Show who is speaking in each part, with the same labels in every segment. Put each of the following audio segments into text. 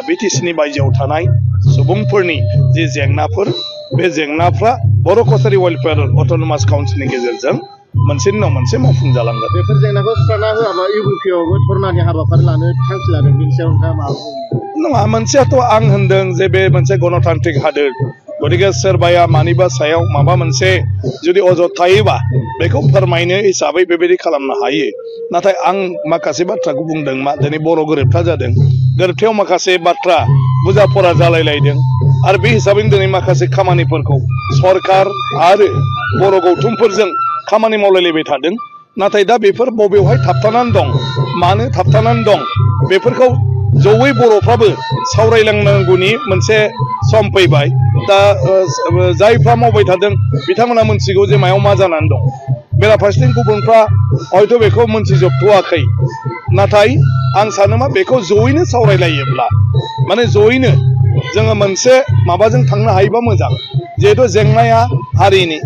Speaker 1: बिटिसिनि बायजोआव थानाय सुबुंफोरनि जे जेंनाफोर बे जेंनाफ्रा बर' कसारी वेलफेयार अट'नमास काउन्सिलनि गेजेरजों मोनसेनि उनाव मोनसे मावफुंजालांगोन।
Speaker 2: बेफोर जेंनाखौ सुस्रांना होआबा इउपिपिआवबो धर्नानि हाबाफारि लानो थांखि लादों, बेनि सायाव नोंथाङा मा बुङो?
Speaker 1: नङा, मोनसेयाथ' आं होनदों जे बे मोनसे गणतान्त्रिक हादोर, गतिके सोरबाया मानिबा सायाव माबा मोनसे जुदि अजद थायोबा बेखौ फोरमायनो हिसाबै बेबायदि खालामनो हायो। नाथाय आं माखासे बाथ्राखौ बुंदों, मा दिनै बर' गोरोबथा जादों, गोरोबथायाव माखासे बाथ्रा बुजाफोरा जालायलायदों आरो बे हिसाबैनो दिनै माखासे खामानिफोरखौ सरकार आरो बर' गौथुमफोरजों खामानि मावलायलायबाय थादों। नाथाय दा बेफोर बबेयावहाय थाबथानानै दं, मानो थाबथानानै दं, बेफोरखौ जयै बर'फ्राबो सावरायलांनांगौनि मोनसे सम फैबाय। दा जायफ्रा मावबाय थादों बिथांमोना मोनथिगौ जे मायाव मा जानानै दं। बेराफारसेथिं गुबुनफ्रा हयथ' बेखौ मोनथिजोबथ'वाखै। नाथाय आं सानो मा बेखौ जयैनो सावरायलायोब्ला, माने जयैनो जोङो मोनसे माबाजों थांनो हायोबा मोजां। जिहेतु जेंनाया हारिनि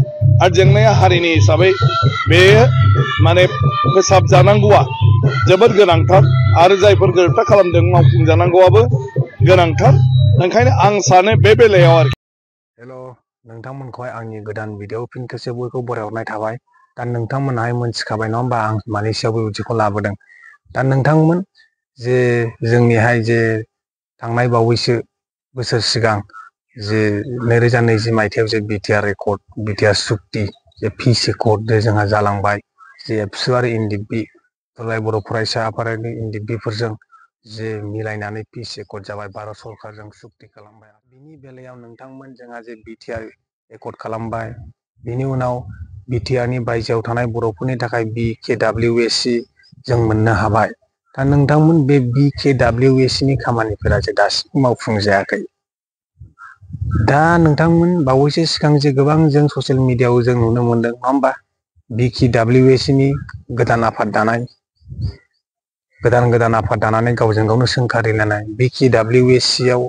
Speaker 1: आरो जेंनाया हारिनि हिसाबै बेयो माने फोसाबजानांगौआ जोबोद गोनांथार आरो जायफोर गोरोबथा खालामदों मावफुंजानांगौआबो गोनांथार। ओंखायनो आं सानो बे बेलायाव आरोखि।
Speaker 3: हेल' नोंथांमोनखौहाय आंनि गोदान भिडिअ फिन खेबसे बयखौ बरायहरनाय थाबाय। दा नोंथांमोनहाय मोनथिखाबाय नङा होमबा आं मानि सायाव बे भिडिअखौ लाबोदों। दा नोंथांमोन जे जोंनिहाय जे थांनाय बावैसो बोसोर सिगां जे 2020 मायथाइयाव जे बिटिआर रेकर्ड, बिटिआर सुक्ति, जे पिस एकर्ड जोंहा जालांबाय, जे एबसु आरो एनडिएफबि थुनलाइ बर' फरायसा आफादनि एनडिएफबिफोरजों जे मिलायनानै पिस एकर्ड जाबाय, भारत सरकारजों सुक्ति खालामबाय। बिनि बेलायाव नोंथांमोन जोंहा जे बिटिआर एकर्ड खालामबाय, बिनि उनाव बिटिआरनि बायजोआव थानाय बर'फोरनि थाखाय BKWSC जों मोननो हाबाय। दा नोंथांमोन बे BKWSCनि खामानिफोरा जे दासिम मावफुंजायाखै। दा नोंथांमोन बावैसो सिगां जे गोबां जों ससियेल मिडियाआव जों नुनो मोनदों नङा होमबा, BKWSCनि गोदान आफाद दानाय, गोदान आफाद दानानै गावजों गावनो सोंखारिलायनाय। BKWSCआव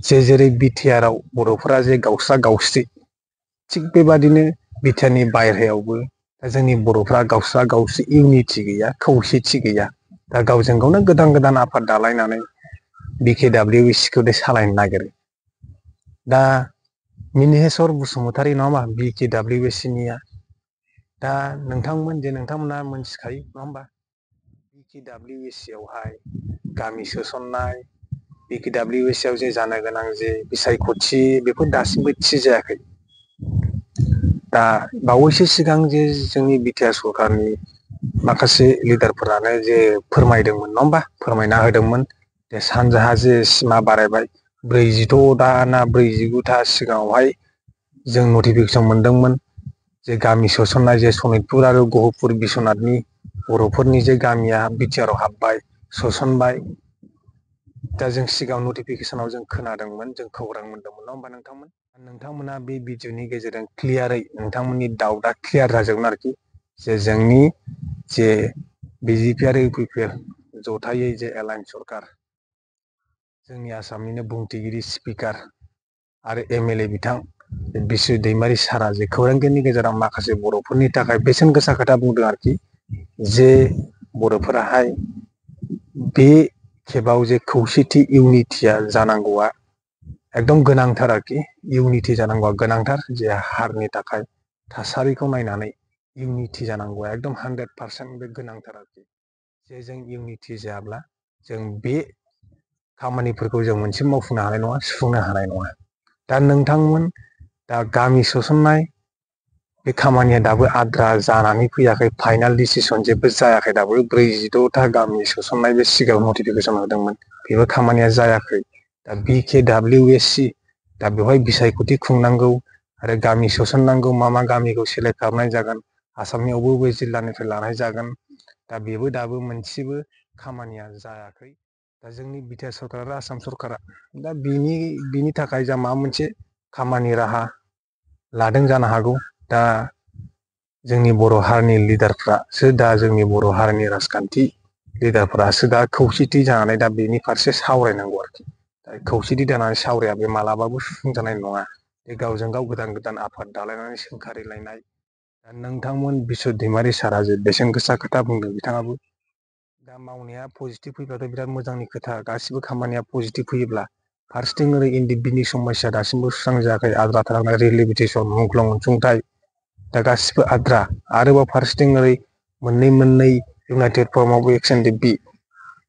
Speaker 3: जेरै बिटिआरआव बर'फोरा जे गावस्रा गावस्रि, थिग बेबादिनो बिटिआरनि बायह्रायावबो जोंनि बर'फ्रा गावस्रा गावस्रि इउनिटि गैया, खौसेथि गैया। दा गावजों गावनो गोदान आफाद दालायनानै BKWSCखौ सालायनो नागिरो। दा मिनिहेश्वर बसुमतारी नङा होमबा BKWSCनिया। दा नोंथांमोना मोनथिखायो नङा होमबा, BKWSCआवहाय गामि सोसननाय, BKWSCआव जे जानो गोनां जे बिसायख'थि, बेफोर दासिमबो थि जायाखै। दा बावैसो सिगां जे जोंनि बिटिआर सरकारनि माखासे लिडारफोरानो जे फोरमायदोंमोन नङा होमबा, फोरमायना होदोंमोन जे सानजाहा जे सिमा बारायबाय, 46टा ना 49टा सिगाङावहाय जों नटिफिकेसन मोनदोंमोन जे गामि सोसननाय, जे सनितपुर आरो गहपुर बिश्वनाथनि बर'फोरनि जे गामिया बिटिआरआव हाबबाय, सोसनबाय। दा जों सिगां नटिफिकेसनाव जों खोनादोंमोन, जों खौरां मोनदोंमोन नङा होमबा नोंथांमोन। नोंथांमोना बे भिडिअनि गेजेरजों क्लियारै नोंथांमोननि डाउटआ क्लियार जाजोबगोन आरोखि, जे जोंनि जे बिजेपि आरो इउपिपिएल जथायै जे एलायन्स सरकार, जोंनि आसामनिनो बुंथिगिरि स्पिकार आरो एमएलए बिथां बिस्वजित दैमारि सारा जे खौरांगिरिनि गेजेराव माखासे बर'फोरनि थाखाय बेसेन गोसा खोथा बुंदों आरोखि, जे बर'फोराहाय बे खेबाव जे खौसेथि इउनिटिया जानांगौआ एकदम गोनांथार आरोखि, इउनिटि जानांगौआ गोनांथार। जे हारनि थाखाय थासारिखौ नायनानै इउनिटि जानांगौआ एकदम 100% बे गोनांथार आरोखि। जे जों इउनिटि जायाब्ला जों बे खामानिफोरखौ जों मोनसे मावफुंनो हानाय नङा, सुफुंनो हानाय नङा। दा नोंथांमोन दा गामि सोसननाय बे खामानिया दाबो आद्रा जानानै फैयाखै, फाइनाल डिसिसन जेबो जायाखै दाबो। 46टा गामि सोसननाय बे सिगाङाव नटिफिकेसन होदोंमोन, बेबो खामानिया जायाखै। दा BKWSC दा बेवहाय बिसायख'थि खुंनांगौ आरो गामि सोसननांगौ, मा गामिखौ सेलेक्ट खालामनाय जागोन, आसामनि बबे जिल्लानिफ्राय लानाय जागोन, दा बेबो दाबो मोनसेबो खामानिया जायाखै। दा जोंनि बिटिआर सरकार आरो आसाम सरकारा दा बिनि थाखाय जा माबा मोनसे खामानि राहा लादों जानो हागौ। दा जोंनि बर' हारिनि लिडारफ्रासो, दा जोंनि बर' हारिनि राजखान्थि लिडारफोरासो दा खौसेथि जानानै दा बेनि फारसे सावरायनांगौ आरोखि। दा खौसेथि जानानै सावराया बे मालाबाबो सुफुंजानाय नङा। बे गावजों गाव गोदान आफाद दालायनानै सोंखारिलायनाय। दा नोंथांमोन बिस्वजित दैमारि सारा जे बेसेन गोसा खोथा बुंदों बिथाङाबो, दा दा मावनाया पजिटिभ फैब्लाथ' बिराद मोजांनि खोथा गासिबो खामानिया पजिटिभ फैयोब्ला फारसेथिं ओरै इन्डिबिनि समस्या दासिमबो सुस्रांजायाखै आद्रा थालांनाय रिहेबिलिटेसन मुंख्लं अनसुंथाइ दा गासिबो आद्रा आरोबाव फारसेथिं ओरै मोननै इउनाइटेड फर्म अफ एक्सन बि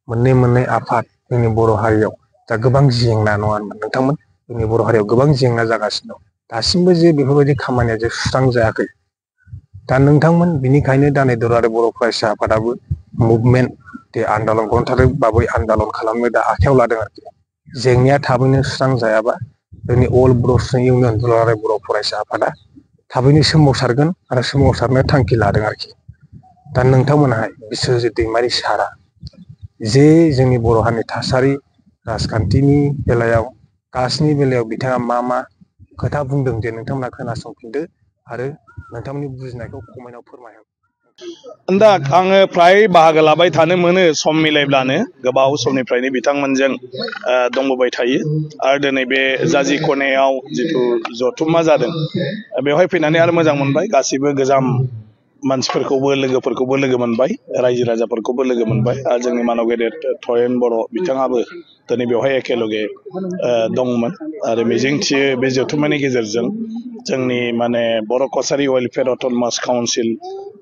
Speaker 3: मोननै आफाद जोंनि बर' हारियाव दा गोबां जेंना नङा होनबा नोंथांमोन जोंनि बर' हारियाव गोबां जेंना जागासिनो दं दासिमबो जे बेफोरबायदि खामानिया जे सुस्रांजायाखै दा नोंथांमोन बिनिखायनो दा नै दुलाराय बर' फरायसा आफादाबो मुभमेन्ट दे आन्दालन गणतान्त्रिक बाबै आन्दालन खालामनो दा आखायाव लादों आरोखि जेंनाया थाबैनो सुस्रांजायाबा जोंनि अल बर' स्टुडेन्ट इउनियन दुलाराय बर' फरायसा आफादा थाबैनो सोमावसारगोन आरो सोमावसारनो थांखि लादों आरोखि दा नोंथांमोनहाय बिस्वजित दैमारि सारा जे जोंनि बर' हारिनि थासारि राजखान्थिनि बेलायाव गासिनि बेलायाव बिथाङा मा खोथा बुंदों जे नोंथांमोना खोनासंफिनदो आरो नोंथांमोननि बुजिनायखौ कमेन्टआव फोरमायहर
Speaker 1: दा आङो फ्राय बाहागो लाबाय थानो मोनो सम मिलायब्लानो गोबाव समनिफ्रायनो बिथांमोनजों दंबोबाय थायो आरो दिनै बे जाजि खनायाव जिथु जथुम्मा जादों बेवहाय फैनानै आरो मोजां मोनबाय गासिबो गोजाम मानसिफोरखौबो लोगोफोरखौबो लोगो मोनबाय रायजो राजाफोरखौबो लोगो मोनबाय आरो जोंनि मानव गेदेर थयेन बर' बिथाङाबो दिनै बेवहाय एखेलगे दंमोन आरो मिजिंथियो बे जथुम्मानि गेजेरजों जोंनि माने बर' कसारि वेलफेयार अट'नमास काउन्सिल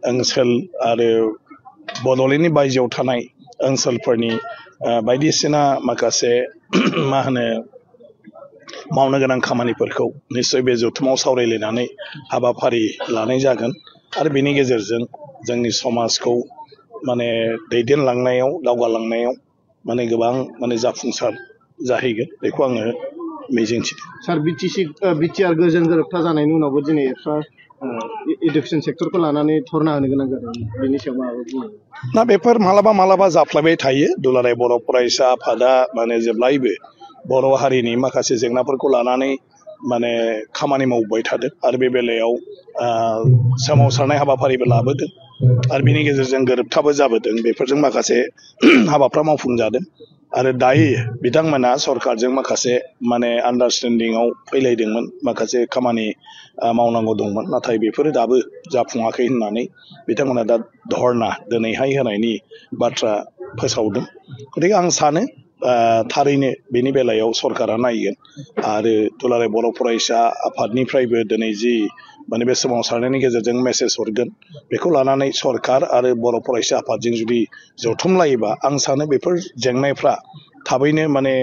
Speaker 1: ओनसोल आरो बड'लेण्डनि बायजोआव थानाय ओनसोलफोरनि बायदिसिना माखासे मावनो गोनां खामानिफोरखौ निश्चय बे जथुमाव सावरायलायनानै हाबाफारि लानाय जागोन आरो बेनि गेजेरजों जोंनि समाजखौ माने दैदेनलांनायाव दावगालांनायाव माने गोबां माने जाफुंसार जाहैगोन बेखौ आङो मिजिंथिदों
Speaker 2: सार बिटिआर गोजोन गोरोबथा जानायनि उनावबो दिनै इडुकेसन सेक्टरखौ लानानै धरना होनो गोनां जादों बेनि सायाव माबा बुङो
Speaker 1: ना बेफोर मालाबा जाफ्लायबाय थायो दुलाराय बर' फरायसा आफादा माने जेब्लायबो बर' हारिनि माखासे जेंनाफोरखौ लानानै माने खामानि मावबाय थादों आरो बे बेलायाव सोमावसारनाय हाबाफारिबो लाबोदों आरो बिनि गेजेरजों गोरोबथाबो जाबोदों बेफोरजों माखासे हाबाफ्रा मावफुंजादों आरो दायो बिथांमोना सरकारजों माखासे माने आन्डारस्टेन्डिंआव फैलायदोंमोन माखासे खामानि मावनांगौ दंमोन नाथाय बेफोरो दाबो जाफुङाखै होननानै बिथांमोना दा धरना दिनैहाय होनायनि बाथ्रा फोसावदों गतिके आं सानो थारैनो बेनि बेलायाव सरकारा नायगोन आरो दुलाराय बर' फरायसा आफादनिफ्रायबो दिनै जि माने बे सोमावसारनायनि गेजेरजों मेसेज हरगोन बेखौ लानानै सरकार आरो बर' फरायसा आफादजों जुदि जथुमलायोबा आं सानो बेफोर जेंनाफ्रा थाबैनो माने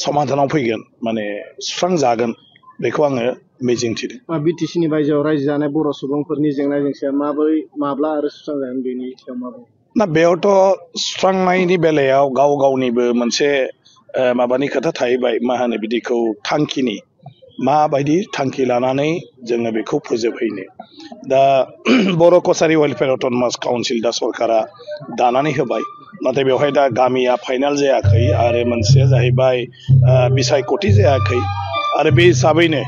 Speaker 1: समाधानाव फैगोन माने सुस्रांजागोन बेखौ आङो मिजिंथिदों
Speaker 2: बिटिसिनि बायजोआव रायजो जानाय बर' सुबुंफोरनि जेंना जेंसिया माब्ला आरो सुस्रांजागोन बेनि सायाव माबुङो
Speaker 1: ना बेयावथ' सुस्रांनायनि बेलायाव गाव गावनिबो मोनसे माबानि खोथा थाहैबाय बिदिखौ थांखिनि माबायदि थांखि लानानै जोङो बेखौ फोजोबहैनो दा बर' कसारि वेलफेयार अट'नमास काउन्सिल दा सरकारा दानानै होबाय नाथाय बेवहाय दा गामिया फाइनाल जायाखै आरो मोनसेया जाहैबाय बिसायख'थि जायाखै आरो बे हिसाबैनो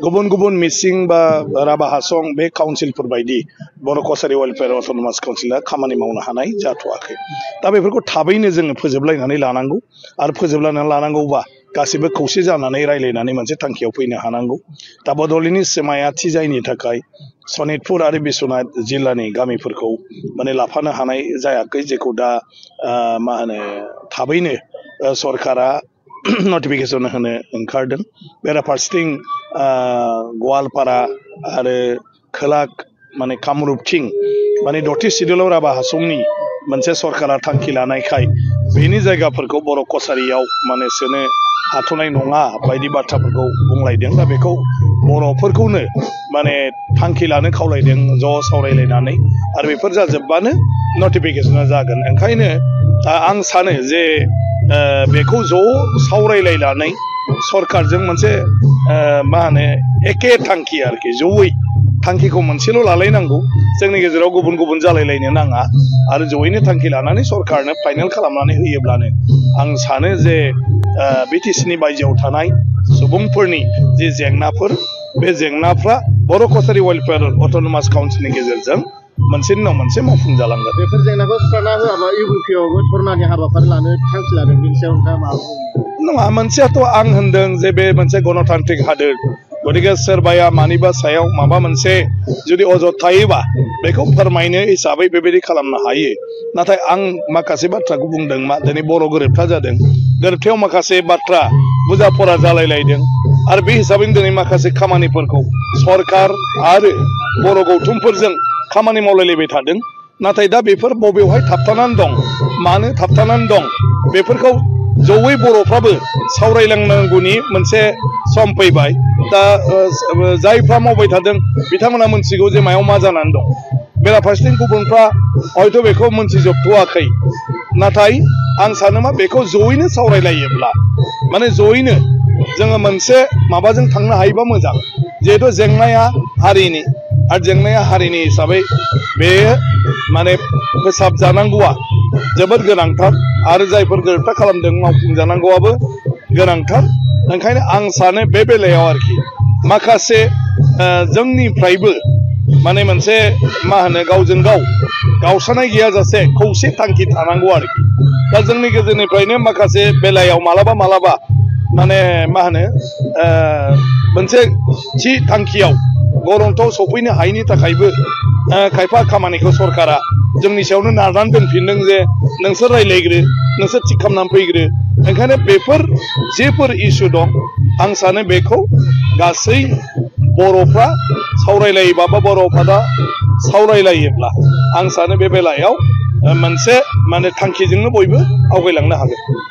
Speaker 1: गुबुन मिसिं बा राभा हासं बे काउन्सिलफोर बायदि बर' कसारि वेलफेयार अट'नमास काउन्सिला खामानि मावनो हानाय जाथ'वाखै दा बेफोरखौ थाबैनो जोङो फोजोबलायनानै लानांगौ आरो फोजोबलायनानै लानांगौबा गासिबो खौसे जानानै रायलायनानै मोनसे थांखियाव फैनो हानांगौ दा बड'लेण्डनि सिमाया थि जायैनि थाखाय सनितपुर आरो बिश्वनाथ जिल्लानि गामिफोरखौ माने लाफानो हानाय जायाखै जेखौ दा थाबैनो सरकारा नटिफिकेसन होनो ओंखारदों बेराफारसेथिं गवालपारा आरो खोला माने कामरुपथिं माने दथि सिदुलाव राभा हासंनि मोनसे सरकारा थांखि लानायखाय बेनि जायगाफोरखौ बर' कसारियाव माने सोनो हाथ'नाय नङा बायदि बाथ्राफोरखौ बुंलायदों दा बेखौ बर'फोरखौनो माने थांखि लानो खावलायदों ज' सावरायलायनानै आरो बेफोर जाजोबबानो नटिफिकेसना जागोन ओंखायनो आं सानो जे बेखौ ज' सावरायलायनानै सरकारजों मोनसे एखे थांखि आरोखि जयै थांखिखौ मोनसेल' लालायनांगौ जोंनि गेजेराव गुबुन जालायलायनो नाङा आरो जयैनो थांखि लानानै सरकारनो फाइनेल खालामनानै होयोब्लानो आं सानो जे बिटिसिनि बायजोआव थानाय सुबुंफोरनि जे जेंनाफोर बे जेंनाफ्रा बर' कसारि वेलफेयार अट'नमास काउन्सिलनि गेजेरजों मोनसेनि उनाव मोनसे मावफुंजालांगोन
Speaker 2: बेफोर जेंनाखौ सुस्रांना होआबा इउपिपिआवबो धरनानि हाबाफारि लानो थांखि लादों बेनि सायाव नोंथाङा मा बुङो
Speaker 1: नङा मोनसेयाथ' आं होनदों जे बे मोनसे गणतान्त्रिक हादोर गतिके सोरबाया मानिबा सायाव माबा मोनसे जुदि अजद थायोबा बेखौ फोरमायनो हिसाबै बेबायदि खालामनो हायो नाथाय आं माखासे बाथ्राखौ बुंदों मा दिनै बर' गोरोबथा जादों गोरोबथायाव माखासे बाथ्रा बुजा फरा जालायलायदों आरो बे हिसाबैनो दिनै माखासे खामानिफोरखौ सरकार आरो बर' गौथुमफोरजों खामानि मावलायलायबाय थादों नाथाय दा बेफोर बबेयावहाय थाबथानानै दं मानो थाबथानानै दं बेफोरखौ जयै बर'फ्राबो सावरायलांनांगौनि मोनसे सम फैबाय दा जायफ्रा मावबाय थादों बिथांमोना मोनथिगौ जे मायाव मा जानानै दं बेराफारसेथिं गुबुनफ्रा हयथ' बेखौ मोनथिजोबथ'वाखै नाथाय आं सानो मा बेखौ जयैनो सावरायलायोब्ला माने जयैनो जोङो मोनसे माबाजों थांनो हायोबा मोजां जिहेतु जेंनाया हारिनि आरो जेंनाया हारिनि हिसाबै बे माने फोसाबजानांगौआ जोबोद गोनांथार आरो जायफोर गोरोबथा खालामदों मावफुंजानांगौआबो गोनांथार ओंखायनो आं सानो बे बेलायाव आरोखि माखासे जोंनिफ्रायबो माने मोनसे मा होनो गावजों गाव गावस्रानाय गैयाजासे खौसे थांखि थानांगौ आरोखि दा जोंनि गेजेरनिफ्रायनो माखासे बेलायाव मालाबा मालाबा माने मा होनो मोनसे थि थांखियाव गरन्थआव सफैनो हायैनि थाखायबो खायफा खामानिखौ सरकारा जोंनि सायावनो नारनानै दोनफिनदों जे नोंसोर रायलायग्रो नोंसोर थिग खालामनानै फैग्रो ओंखायनो बेफोर जेफोर इसु दं आं सानो बेखौ गासै बर'फ्रा सावरायलायोबा बा बर'फ्रा सावरायलायोब्ला आं सानो बे बेलायाव मोनसे माने थांखिजोंनो बयबो आवगायलांनो हागोन